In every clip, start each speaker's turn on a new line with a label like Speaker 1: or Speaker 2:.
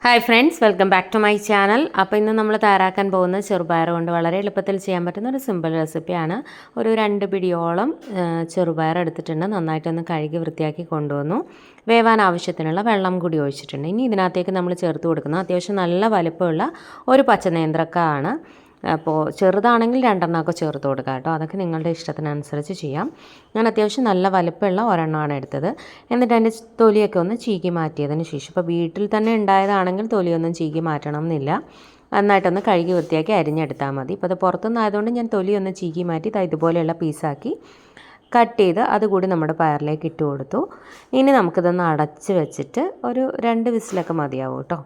Speaker 1: Hi friends, welcome back to my channel. അപ്പോൾ ഇന്ന് നമ്മൾ തയ്യാറാക്കാൻ പോകുന്ന ചെറുപയർ കൊണ്ട് വളരെ എളുപ്പത്തിൽ ചെയ്യാൻ പറ്റുന്ന ഒരു സിമ്പിൾ റെസിപ്പിയാണ്. ഒരു 2 പിടിയോളം ചെറുപയർ എടുത്തിട്ടുണ്ട്. നന്നായിട്ടൊന്ന് കഴുകി വൃത്തിയാക്കി കൊണ്ടുവന്നു. വേവാൻ ആവശ്യത്തിനുള്ള വെള്ളം കൂടി ഒഴിച്ചിട്ടുണ്ട്. ഇനി ഇതിനകത്തേക്ക് നമ്മൾ ചേർത്ത് കൊടുക്കുന്നത് അത്യാവശ്യം നല്ല വലിപ്പമുള്ള ഒരു പച്ചനേന്ത്രക്കാണ്. അപ്പോൾ ചെറുതാണെങ്കിൽ 2 എണ്ണമൊക്കെ ചേർത്ത് കൊടുക്കുക കേട്ടോ. അതൊക്കെ നിങ്ങളുടെ ഇഷ്ടത്തിനനുസരിച്ച് ചെയ്യാം. ഞാൻ അത്യാവശ്യം നല്ല വലിപ്പമുള്ള ഒരെണ്ണമാണ് എടുത്തത്. എന്നിട്ട് അതിൻ്റെ തൊലിയൊക്കെ ഒന്ന് ചീകി മാറ്റിയതിന് ശേഷം, ഇപ്പോൾ വീട്ടിൽ തന്നെ ഉണ്ടായതാണെങ്കിൽ തൊലിയൊന്നും ചീകി മാറ്റണം എന്നില്ല. നന്നായിട്ടൊന്ന് കഴുകി വൃത്തിയാക്കി അരിഞ്ഞെടുത്താൽ മതി. ഇപ്പോൾ അത് പുറത്തുനിന്നായതുകൊണ്ട് ഞാൻ തൊലിയൊന്ന് ചീകി മാറ്റി ഇതുപോലെയുള്ള പീസാക്കി കട്ട് ചെയ്ത് അതുകൂടി നമ്മുടെ പയറിലേക്ക് ഇട്ട് കൊടുത്തു. ഇനി നമുക്കിതൊന്ന് അടച്ച് വെച്ചിട്ട് ഒരു 2 വിസിലൊക്കെ മതിയാവും കേട്ടോ.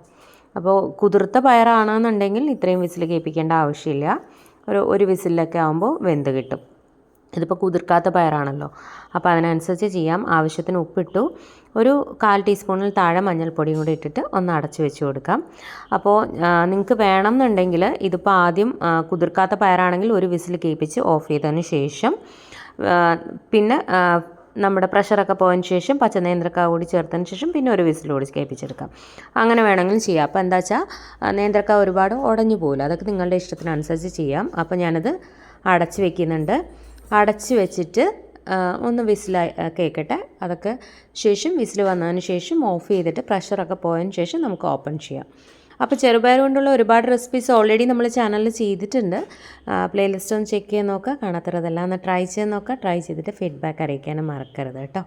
Speaker 1: അപ്പോൾ കുതിർത്ത പയറാണെന്നുണ്ടെങ്കിൽ ഇത്രയും വിസിൽ കേൾപ്പിക്കേണ്ട ആവശ്യമില്ല. ഒരു വിസിലൊക്കെ ആകുമ്പോൾ വെന്ത് കിട്ടും. ഇതിപ്പോൾ കുതിർക്കാത്ത പയറാണല്ലോ, അപ്പോൾ അതിനനുസരിച്ച് ചെയ്യാം. ആവശ്യത്തിന് ഉപ്പിട്ടു. ഒരു 1/4 ടീസ്പൂണിൽ താഴെ മഞ്ഞൾപ്പൊടിയും കൂടി ഇട്ടിട്ട് ഒന്ന് അടച്ച് വെച്ച് കൊടുക്കാം. അപ്പോൾ നിങ്ങൾക്ക് വേണം എന്നുണ്ടെങ്കിൽ ഇതിപ്പോൾ ആദ്യം കുതിർക്കാത്ത പയറാണെങ്കിൽ ഒരു വിസിൽ കേൾപ്പിച്ച് ഓഫ് ചെയ്തതിന് ശേഷം പിന്നെ നമ്മുടെ പ്രഷറൊക്കെ പോയതിന് ശേഷം പച്ചനേന്ത്രക്ക കൂടി ചേർത്തതിന് ശേഷം പിന്നെ ഒരു വിസിൽ കൂടി കേൾപ്പിച്ചെടുക്കാം. അങ്ങനെ വേണമെങ്കിലും ചെയ്യാം. അപ്പോൾ എന്താ വെച്ചാൽ നേന്ത്രക്ക ഒരുപാട് ഉടഞ്ഞു പോകില്ല. അതൊക്കെ നിങ്ങളുടെ ഇഷ്ടത്തിനനുസരിച്ച് ചെയ്യാം. അപ്പോൾ ഞാനത് അടച്ച് വെക്കുന്നുണ്ട്. അടച്ച് വെച്ചിട്ട് ഒന്ന് വിസിൽ കേൾക്കട്ടെ. അതൊക്കെ ശേഷം വിസിൽ വന്നതിന് ശേഷം ഓഫ് ചെയ്തിട്ട് പ്രഷറൊക്കെ പോയതിന് ശേഷം നമുക്ക് ഓപ്പൺ ചെയ്യാം. അപ്പോൾ ചെറുപയർ കൊണ്ടുള്ള ഒരുപാട് റെസിപ്പീസ് ഓൾറെഡി നമ്മൾ ചാനലിൽ ചെയ്തിട്ടുണ്ട്. പ്ലേലിസ്റ്റ് ഒന്ന് ചെക്ക് ചെയ്ത് നോക്കുക. കാണാത്തതെല്ലാം ഒന്ന് ട്രൈ ചെയ്ത് നോക്കുക. ട്രൈ ചെയ്തിട്ട് ഫീഡ്ബാക്ക് അറിയിക്കാനും മറക്കരുത് കേട്ടോ.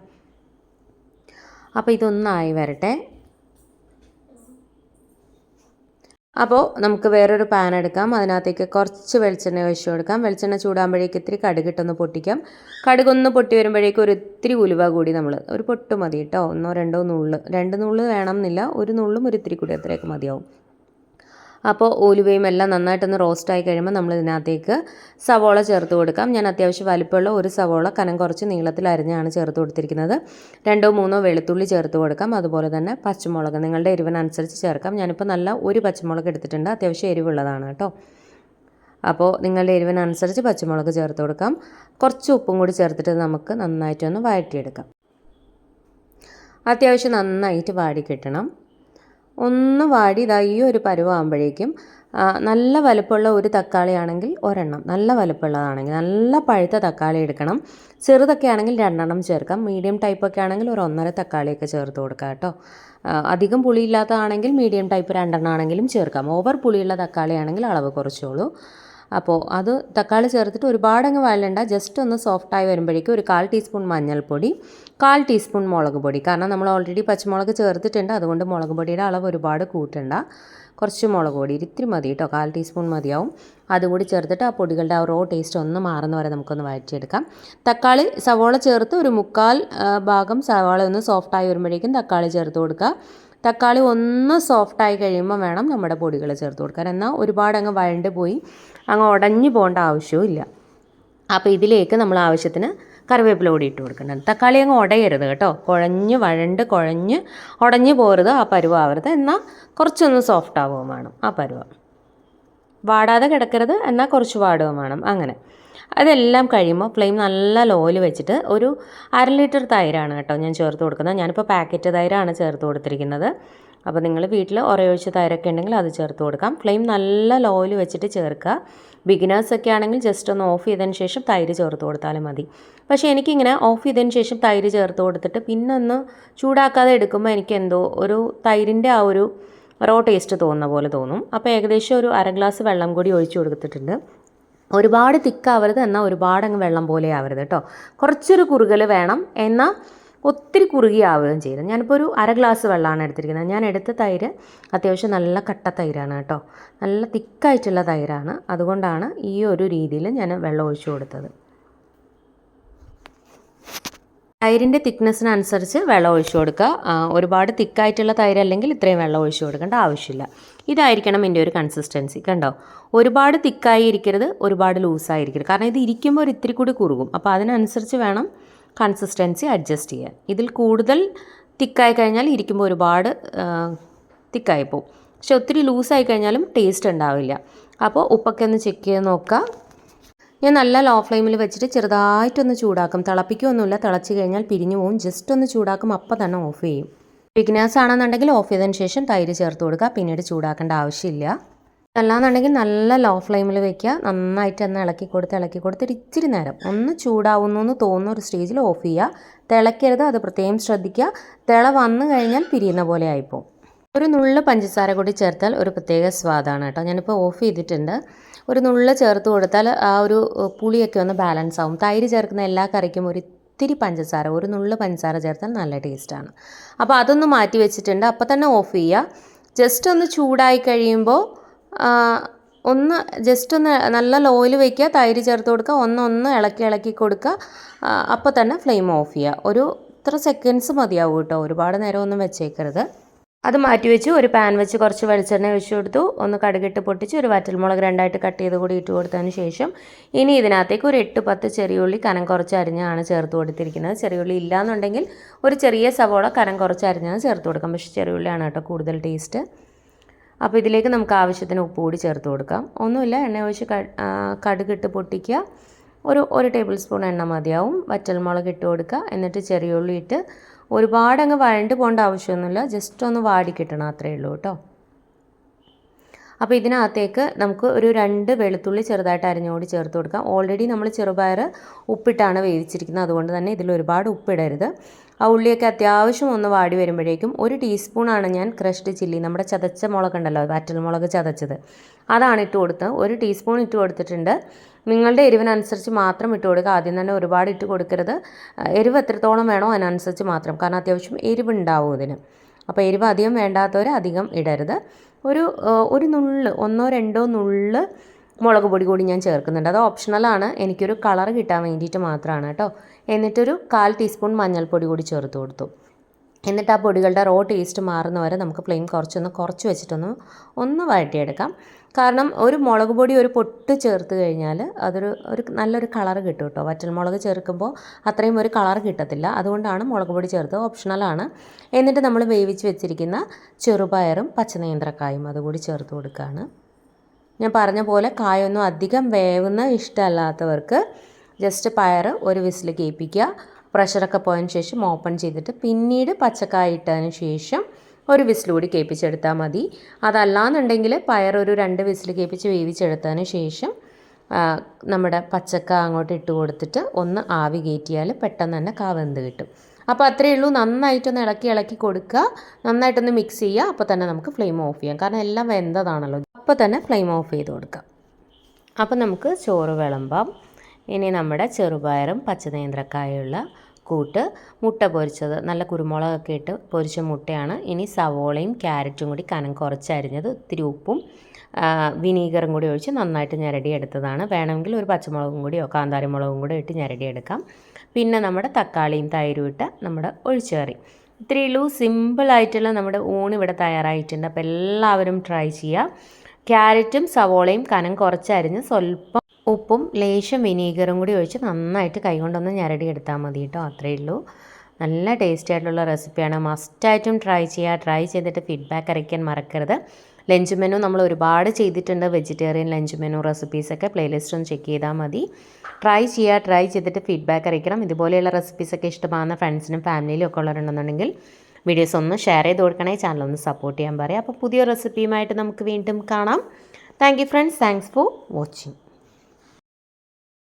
Speaker 1: അപ്പോൾ ഇതൊന്നായി വരട്ടെ. അപ്പോൾ നമുക്ക് വേറൊരു പാൻ എടുക്കാം. അതിനകത്തേക്ക് കുറച്ച് വെളിച്ചെണ്ണ ഒഴിച്ച് കൊടുക്കാം. വെളിച്ചെണ്ണ ചൂടാകുമ്പോഴേക്ക് ഇത്തിരി കടുകിട്ടൊന്ന് പൊട്ടിക്കാം. കടുകൊന്ന് പൊട്ടി വരുമ്പോഴേക്കും ഒരു ഇത്തിരി ഉലുവ കൂടി നമ്മൾ ഒരു പൊട്ട് മതി കേട്ടോ. 1-2 നുള്ള്, 2 നുള്ള് വേണം എന്നില്ല. ഒരു നുള്ളും ഒരു ഇത്തിരി കൂടി അത്രയൊക്കെ മതിയാവും. അപ്പോൾ ഉലുവയും എല്ലാം നന്നായിട്ടൊന്ന് റോസ്റ്റായി കഴിയുമ്പോൾ നമ്മൾ ഇതിനകത്തേക്ക് സവോള ചേർത്ത് കൊടുക്കാം. ഞാൻ അത്യാവശ്യം വലിപ്പമുള്ള ഒരു സവോള കനം കുറച്ച് നീളത്തിൽ അരിഞ്ഞാണ് ചേർത്ത് കൊടുത്തിരിക്കുന്നത്. 2-3 വെളുത്തുള്ളി ചേർത്ത് കൊടുക്കാം. അതുപോലെ തന്നെ പച്ചമുളക് നിങ്ങളുടെ എരിവിനനുസരിച്ച് ചേർക്കാം. ഞാനിപ്പോൾ നല്ല ഒരു പച്ചമുളക് എടുത്തിട്ടുണ്ട്. അത്യാവശ്യം എരിവുള്ളതാണ് കേട്ടോ. അപ്പോൾ നിങ്ങളുടെ എരിവിനനുസരിച്ച് പച്ചമുളക് ചേർത്ത് കൊടുക്കാം. കുറച്ച് ഉപ്പും കൂടി ചേർത്തിട്ട് നമുക്ക് നന്നായിട്ടൊന്ന് വഴറ്റിയെടുക്കാം. അത്യാവശ്യം നന്നായിട്ട് വാടി കിട്ടണം. ഒന്ന് വാടി ഈ ഒരു പരുവാകുമ്പോഴേക്കും നല്ല വലുപ്പമുള്ള ഒരു തക്കാളി ആണെങ്കിൽ ഒരെണ്ണം, നല്ല വലുപ്പമുള്ളതാണെങ്കിൽ നല്ല പഴുത്ത തക്കാളി എടുക്കണം. ചെറുതൊക്കെ ആണെങ്കിൽ 2 എണ്ണം ചേർക്കാം. മീഡിയം ടൈപ്പൊക്കെ ആണെങ്കിൽ ഒരു 1.5 തക്കാളിയൊക്കെ ചേർത്ത് കൊടുക്കാം കേട്ടോ. അധികം പുളിയില്ലാത്തതാണെങ്കിൽ മീഡിയം ടൈപ്പ് 2 എണ്ണം ആണെങ്കിലും ചേർക്കാം. ഓവർ പുളിയുള്ള തക്കാളി ആണെങ്കിൽ അളവ് കുറച്ചോളൂ. അപ്പോൾ അത് തക്കാളി ചേർത്തിട്ട് ഒരുപാടങ്ങ് വഴലണ്ട. ജസ്റ്റ് ഒന്ന് സോഫ്റ്റായി വരുമ്പോഴേക്കും ഒരു 1/4 ടീസ്പൂൺ മഞ്ഞൾപ്പൊടി, 1/4 ടീസ്പൂൺ മുളക് പൊടി. കാരണം നമ്മൾ ഓൾറെഡി പച്ചമുളക് ചേർത്തിട്ടുണ്ട്, അതുകൊണ്ട് മുളക് പൊടിയുടെ അളവ് ഒരുപാട് കൂട്ടണ്ട. കുറച്ച് മുളക് പൊടി ഇത്തിരി മതി കേട്ടോ, 1/4 ടീസ്പൂൺ മതിയാവും. അതുകൂടി ചേർത്തിട്ട് ആ പൊടികളുടെ ആ റോ ടേസ്റ്റ് ഒന്ന് മാറുന്ന വരെ നമുക്കൊന്ന് വഴറ്റിയെടുക്കാം. സവോള ചേർത്ത് ഒരു 1/4 ഭാഗം സവാള ഒന്ന് സോഫ്റ്റായി വരുമ്പോഴേക്കും തക്കാളി ചേർത്ത് കൊടുക്കുക. തക്കാളി ഒന്ന് സോഫ്റ്റായി കഴിയുമ്പോൾ വേണം നമ്മുടെ പൊടികൾ ചേർത്ത് കൊടുക്കാൻ. എന്നാൽ ഒരുപാട് അങ്ങ് വഴണ്ട് പോയി അങ്ങ് ഉടഞ്ഞു പോകേണ്ട ആവശ്യവും ഇല്ല. അപ്പോൾ ഇതിലേക്ക് നമ്മൾ ആവശ്യത്തിന് കറിവേപ്പില കൂടി ഇട്ട് കൊടുക്കണം. തക്കാളി അങ്ങ് ഉടയരുത് കേട്ടോ. കുഴഞ്ഞ് ഉടഞ്ഞു പോരുത്. ആ പരുവാവരുത്. എന്നാൽ കുറച്ചൊന്ന് സോഫ്റ്റ് ആവുകയും വേണം. ആ പരുവ വാടാതെ കിടക്കരുത്, എന്നാൽ കുറച്ച് വാടുകയും വേണം. അങ്ങനെ അതെല്ലാം കഴിയുമ്പോൾ ഫ്ലെയിം നല്ല ലോയിൽ വെച്ചിട്ട് ഒരു 1/2 ലിറ്റർ തൈരാണ് കേട്ടോ ഞാൻ ചേർത്ത് കൊടുക്കുന്നത്. ഞാനിപ്പോൾ പാക്കറ്റ് തൈരാണ് ചേർത്ത് കൊടുത്തിരിക്കുന്നത്. അപ്പോൾ നിങ്ങൾ വീട്ടിൽ ഉറയൊഴിച്ച തൈരൊക്കെ ഉണ്ടെങ്കിൽ അത് ചേർത്ത് കൊടുക്കാം. ഫ്ലെയിം നല്ല ലോയിൽ വെച്ചിട്ട് ചേർക്കുക. ബിഗിനേഴ്സൊക്കെ ആണെങ്കിൽ ജസ്റ്റ് ഒന്ന് ഓഫ് ചെയ്തതിന് ശേഷം തൈര് ചേർത്ത് കൊടുത്താലും മതി. പക്ഷേ എനിക്കിങ്ങനെ ഓഫ് ചെയ്തതിന് ശേഷം തൈര് ചേർത്ത് കൊടുത്തിട്ട് പിന്നെ ഒന്ന് ചൂടാക്കാതെ എടുക്കുമ്പോൾ എനിക്ക് എന്തോ ഒരു തൈരിൻ്റെ ആ ഒരു റോ ടേസ്റ്റ് തോന്നുന്ന പോലെ തോന്നും. അപ്പോൾ ഏകദേശം ഒരു 1/2 ഗ്ലാസ് വെള്ളം കൂടി ഒഴിച്ച് കൊടുത്തിട്ടുണ്ട്. ഒരുപാട് തിക്കാവരുത്, എന്നാൽ ഒരുപാട് അങ്ങ് വെള്ളം പോലെ ആവരുത് കേട്ടോ. കുറച്ചൊരു കുറുകൽ വേണം, എന്നാൽ ഒത്തിരി കുറുകിയാവുകയും ചെയ്തു. ഞാനിപ്പോൾ ഒരു 1/2 ഗ്ലാസ് വെള്ളമാണ് എടുത്തിരിക്കുന്നത്. ഞാൻ എടുത്ത തൈര് അത്യാവശ്യം നല്ല കട്ട തൈരാണ് കേട്ടോ. നല്ല തിക്കായിട്ടുള്ള തൈരാണ്. അതുകൊണ്ടാണ് ഈ ഒരു രീതിയിൽ ഞാൻ വെള്ളം ഒഴിച്ചു കൊടുത്തത്. തൈരിൻ്റെ തിക്നെസ്സിനനുസരിച്ച് വെള്ളം ഒഴിച്ചു കൊടുക്കുക. ഒരുപാട് തിക്കായിട്ടുള്ള തൈര് അല്ലെങ്കിൽ ഇത്രയും വെള്ളം ഒഴിച്ചു കൊടുക്കേണ്ട ആവശ്യമില്ല. ഇതായിരിക്കണം ഇതിൻ്റെ ഒരു കൺസിസ്റ്റൻസി. കണ്ടോ, ഒരുപാട് തിക്കായി ഇരിക്കരുത്, ഒരുപാട് ലൂസായിരിക്കരുത്. കാരണം ഇത് ഇരിക്കുമ്പോൾ ഒരു ഇത്തിരി കൂടി കുറുകും. അപ്പോൾ അതിനനുസരിച്ച് വേണം കൺസിസ്റ്റൻസി അഡ്ജസ്റ്റ് ചെയ്യാൻ. ഇതിൽ കൂടുതൽ തിക്കായി കഴിഞ്ഞാൽ ഇരിക്കുമ്പോൾ ഒരുപാട് തിക്കായി പോകും. പക്ഷെ ഒത്തിരി ലൂസായി കഴിഞ്ഞാലും ടേസ്റ്റ് ഉണ്ടാവില്ല. അപ്പോൾ ഉപ്പൊക്കെ ഒന്ന് ചെക്ക് ചെയ്ത് നോക്കുക. ഞാൻ നല്ല ലോ ഫ്ലെയിമിൽ വെച്ചിട്ട് ചെറുതായിട്ടൊന്ന് ചൂടാക്കും. തിളപ്പിക്കുകയൊന്നുമില്ല. തിളച്ച് കഴിഞ്ഞാൽ പിരിഞ്ഞു പോകും. ജസ്റ്റ് ഒന്ന് ചൂടാക്കും, അപ്പം തന്നെ ഓഫ് ചെയ്യും. ബിഗിനേഴ്സ് ആണെന്നുണ്ടെങ്കിൽ ഓഫ് ചെയ്തതിന് ശേഷം തൈര് ചേർത്ത് കൊടുക്കുക, പിന്നീട് ചൂടാക്കേണ്ട ആവശ്യമില്ല. അല്ലാന്നുണ്ടെങ്കിൽ നല്ല ലോ ഫ്ലെയിമിൽ വെക്കുക, നന്നായിട്ട് ഒന്ന് ഇളക്കി കൊടുത്തിട്ട് ഇച്ചിരി നേരം ഒന്ന് ചൂടാവുന്നു എന്ന് തോന്നുന്ന ഒരു സ്റ്റേജിൽ ഓഫ് ചെയ്യുക. തിളയ്ക്കരുത്, അത് പ്രത്യേകം ശ്രദ്ധിക്കുക. തിള വന്നു കഴിഞ്ഞാൽ പിരിയുന്ന പോലെ ആയിപ്പോൾ. ഒരു നുള്ള് പഞ്ചസാര കൂടി ചേർത്താൽ ഒരു പ്രത്യേക സ്വാദാണ് കേട്ടോ. ഞാനിപ്പോൾ ഓഫ് ചെയ്തിട്ടുണ്ട്. ഒരു നുള്ള് ചേർത്ത് കൊടുത്താൽ ആ ഒരു പുളിയൊക്കെ ഒന്ന് ബാലൻസ് ആവും. തൈര് ചേർക്കുന്ന എല്ലാ കറിക്കും ഇത്തിരി പഞ്ചസാര, ഒരു നുള്ള് പഞ്ചസാര ചേർത്താൽ നല്ല ടേസ്റ്റാണ്. അപ്പോൾ അതൊന്ന് മാറ്റി വെച്ചിട്ടുണ്ട്. അപ്പോൾ തന്നെ ഓഫ് ചെയ്യുക. ജസ്റ്റ് ഒന്ന് ചൂടായി കഴിയുമ്പോൾ ജസ്റ്റ് ഒന്ന് നല്ല ലോയിൽ വയ്ക്കുക, തൈര് ചേർത്ത് കൊടുക്കുക, ഒന്ന് ഇളക്കി കൊടുക്കുക. അപ്പോൾ തന്നെ ഫ്ലെയിം ഓഫ് ചെയ്യുക. ഒരു ഇത്ര സെക്കൻഡ്സ് മതിയാവും കേട്ടോ, ഒരുപാട് നേരം ഒന്നും വെച്ചേക്കരുത്. അത് മാറ്റി വെച്ച് ഒരു പാൻ വെച്ച് കുറച്ച് വെളിച്ചെണ്ണ ഒഴിച്ച് കൊടുത്തു. ഒന്ന് കടുകിട്ട് പൊട്ടിച്ച് ഒരു വറ്റൽമുളക് 2ആയിട്ട് കട്ട് ചെയ്ത് കൂടി ഇട്ട് കൊടുത്തതിന് ശേഷം ഇനി ഇതിനകത്തേക്ക് ഒരു 8-10 ചെറിയുള്ളി കനം കുറച്ച് അരിഞ്ഞാണ് ചേർത്ത് കൊടുത്തിരിക്കുന്നത്. ചെറിയുള്ളി ഇല്ലയെന്നുണ്ടെങ്കിൽ ഒരു ചെറിയ സവോള കനം കുറച്ച് അരിഞ്ഞാണ് ചേർത്ത് കൊടുക്കാം. പക്ഷേ ചെറിയുള്ളിയാണ് കേട്ടോ കൂടുതൽ ടേസ്റ്റ്. അപ്പോൾ ഇതിലേക്ക് നമുക്ക് ആവശ്യത്തിന് ഉപ്പ് കൂടി ചേർത്ത് കൊടുക്കാം. ഒന്നുമില്ല, എണ്ണ ഒഴിച്ച് കടുകിട്ട് പൊട്ടിക്കുക. ഒരു ടേബിൾ സ്പൂൺ എണ്ണ മതിയാവും. വറ്റൽമുളക് ഇട്ട് കൊടുക്കുക. എന്നിട്ട് ചെറിയുള്ളി ഇട്ട് ഒരുപാടങ്ങ് വഴണ്ട് പോകേണ്ട ആവശ്യമൊന്നുമില്ല, ജസ്റ്റ് ഒന്ന് വാടി കിട്ടണം, അത്രയേ ഉള്ളൂ കേട്ടോ. അപ്പോൾ ഇതിനകത്തേക്ക് നമുക്ക് ഒരു 2 വെളുത്തുള്ളി ചെറുതായിട്ട് അരിഞ്ഞുകൂടി ചേർത്ത് കൊടുക്കാം. ഓൾറെഡി നമ്മൾ ചെറുപയർ ഉപ്പിട്ടാണ് വേവിച്ചിരിക്കുന്നത്, അതുകൊണ്ട് തന്നെ ഇതിൽ ഒരുപാട് ഉപ്പിടരുത്. ആ ഉള്ളിയൊക്കെ അത്യാവശ്യം ഒന്ന് വാടി വരുമ്പോഴേക്കും 1 ടീസ്പൂണാണ് ഞാൻ ക്രഷ്ഡ് ചില്ലി, നമ്മുടെ ചതച്ച മുളകുണ്ടല്ലോ, വറ്റൽമുളക് ചതച്ചത്, അതാണ് ഇട്ട് കൊടുത്തത്. 1 ടീസ്പൂൺ ഇട്ട് കൊടുത്തിട്ടുണ്ട്. നിങ്ങളുടെ എരിവിനനുസരിച്ച് മാത്രം ഇട്ട് കൊടുക്കുക. ആദ്യം തന്നെ ഒരുപാട് ഇട്ട് കൊടുക്കരുത്. എരിവ് എത്രത്തോളം വേണോ അതിനനുസരിച്ച് മാത്രം, കാരണം അത്യാവശ്യം എരിവുണ്ടാവും ഇതിന്. അപ്പോൾ എരിവ് അധികം വേണ്ടാത്തവർ അധികം ഇടരുത്. ഒരു നുള്ള് 1-2 നുള്ള് മുളക് പൊടി കൂടി ഞാൻ ചേർക്കുന്നുണ്ട്. അത് ഓപ്ഷണലാണ്, എനിക്കൊരു കളർ കിട്ടാൻ വേണ്ടിയിട്ട് മാത്രമാണ് കേട്ടോ. എന്നിട്ടൊരു 1/4 ടീസ്പൂൺ മഞ്ഞൾപ്പൊടി കൂടി ചേർത്ത് കൊടുത്തു. എന്നിട്ട് ആ പൊടികളുടെ റോ ടേസ്റ്റ് മാറുന്നവരെ നമുക്ക് ഫ്ലെയിം കുറച്ച് വെച്ചിട്ടൊന്ന് വഴറ്റിയെടുക്കാം. കാരണം ഒരു മുളക് പൊടി ഒരു പൊട്ട് ചേർത്ത് കഴിഞ്ഞാൽ ഒരു നല്ലൊരു കളർ കിട്ടും കേട്ടോ. വറ്റൽമുളക് ചേർക്കുമ്പോൾ അത്രയും ഒരു കളർ കിട്ടത്തില്ല, അതുകൊണ്ടാണ് മുളക് പൊടി ചേർത്ത്, ഓപ്ഷണലാണ്. എന്നിട്ട് നമ്മൾ വേവിച്ച് വെച്ചിരിക്കുന്ന ചെറുപയറും പച്ചനേന്ത്രക്കായും അതുകൂടി ചേർത്ത് കൊടുക്കുകയാണ്. ഞാൻ പറഞ്ഞ പോലെ കായൊന്നും അധികം വേവുന്ന ഇഷ്ടമല്ലാത്തവർക്ക് ജസ്റ്റ് പയർ ഒരു വിസിൽ കേൾപ്പിക്കുക. പ്രഷറൊക്കെ പോയതിന് ശേഷം ഓപ്പൺ ചെയ്തിട്ട് പിന്നീട് പച്ചക്കായ ഇട്ടതിന് ശേഷം ഒരു വിസിൽ കൂടി കേൾപ്പിച്ചെടുത്താൽ മതി. അതല്ലാന്നുണ്ടെങ്കിൽ പയർ ഒരു 2 വിസിൽ കേൾപ്പിച്ച് വേവിച്ചെടുത്തതിന് ശേഷം നമ്മുടെ പച്ചക്ക അങ്ങോട്ട് ഇട്ട് കൊടുത്തിട്ട് ഒന്ന് ആവി കയറ്റിയാൽ പെട്ടെന്ന് തന്നെ കാ വെന്ത് കിട്ടും. അപ്പോൾ അത്രയേ ഉള്ളൂ. നന്നായിട്ടൊന്ന് ഇളക്കി കൊടുക്കുക, നന്നായിട്ടൊന്ന് മിക്സ് ചെയ്യുക. അപ്പോൾ തന്നെ നമുക്ക് ഫ്ലെയിം ഓഫ് ചെയ്യാം, കാരണം എല്ലാം വെന്തതാണല്ലോ. അപ്പോൾ തന്നെ ഫ്ലെയിം ഓഫ് ചെയ്ത് കൊടുക്കാം. അപ്പോൾ നമുക്ക് ചോറ് വിളമ്പാം. ഇനി നമ്മുടെ ചെറുപയറും പച്ചനേന്ത്രക്കായുള്ള കൂട്ട്, മുട്ട പൊരിച്ചത്, നല്ല കുരുമുളകൊക്കെ ഇട്ട് പൊരിച്ച മുട്ടയാണ്. ഇനി സവോളയും ക്യാരറ്റും കൂടി കനം കുറച്ച് അരിഞ്ഞത്, ഇത്തിരി ഉപ്പും വിനീഗറും കൂടി ഒഴിച്ച് നന്നായിട്ട് ഞെരടിയെടുത്തതാണ്. വേണമെങ്കിൽ ഒരു പച്ചമുളകും കൂടിയോ കാന്താരി മുളകും കൂടി ഇട്ട് ഞെരടിയെടുക്കാം. പിന്നെ നമ്മുടെ തക്കാളിയും തൈരും ഇട്ട് നമ്മുടെ ഒഴിച്ചുകറി. ഇത്രയേ ഉള്ളൂ, സിമ്പിളായിട്ടുള്ള നമ്മുടെ ഊണ് ഇവിടെ തയ്യാറായിട്ടുണ്ട്. അപ്പോൾ എല്ലാവരും ട്രൈ ചെയ്യുക. ക്യാരറ്റും സവോളയും കനം കുറച്ചരിഞ്ഞ് സ്വല്പം ഉപ്പും ലേശം വിനീഗറും കൂടി ഒഴിച്ച് നന്നായിട്ട് കൈകൊണ്ടൊന്ന് ഞെരടിയെടുത്താൽ മതി കേട്ടോ. അത്രയേ ഉള്ളൂ. നല്ല ടേസ്റ്റി ആയിട്ടുള്ള റെസിപ്പിയാണ്, മസ്റ്റായിട്ടും ട്രൈ ചെയ്യുക. ട്രൈ ചെയ്തിട്ട് ഫീഡ്ബാക്ക് അറിയിക്കാൻ മറക്കരുത്. ലഞ്ച് മെനു നമ്മൾ ഒരുപാട് ചെയ്തിട്ടുണ്ട്, വെജിറ്റേറിയൻ ലഞ്ച് മെനു റെസിപ്പീസൊക്കെ പ്ലേലിസ്റ്റ് ഒന്ന് ചെക്ക് ചെയ്താൽ മതി. ട്രൈ ചെയ്തിട്ട് ഫീഡ്ബാക്ക് അറിയിക്കണം. ഇതുപോലെയുള്ള റെസിപ്പീസൊക്കെ ഇഷ്ടമാകുന്ന ഫ്രണ്ട്സിനും ഫാമിലിയിലും ഒക്കെ ഉള്ളവരുണ്ടെന്നുണ്ടെങ്കിൽ വീഡിയോസ് ഒന്ന് ഷെയർ ചെയ്ത് കൊടുക്കണേ, ചാനലൊന്ന് സപ്പോർട്ട് ചെയ്യാൻ പറയാം. അപ്പോൾ പുതിയ റെസിപ്പിയുമായിട്ട് നമുക്ക് വീണ്ടും കാണാം. Thank you friends, thanks for watching.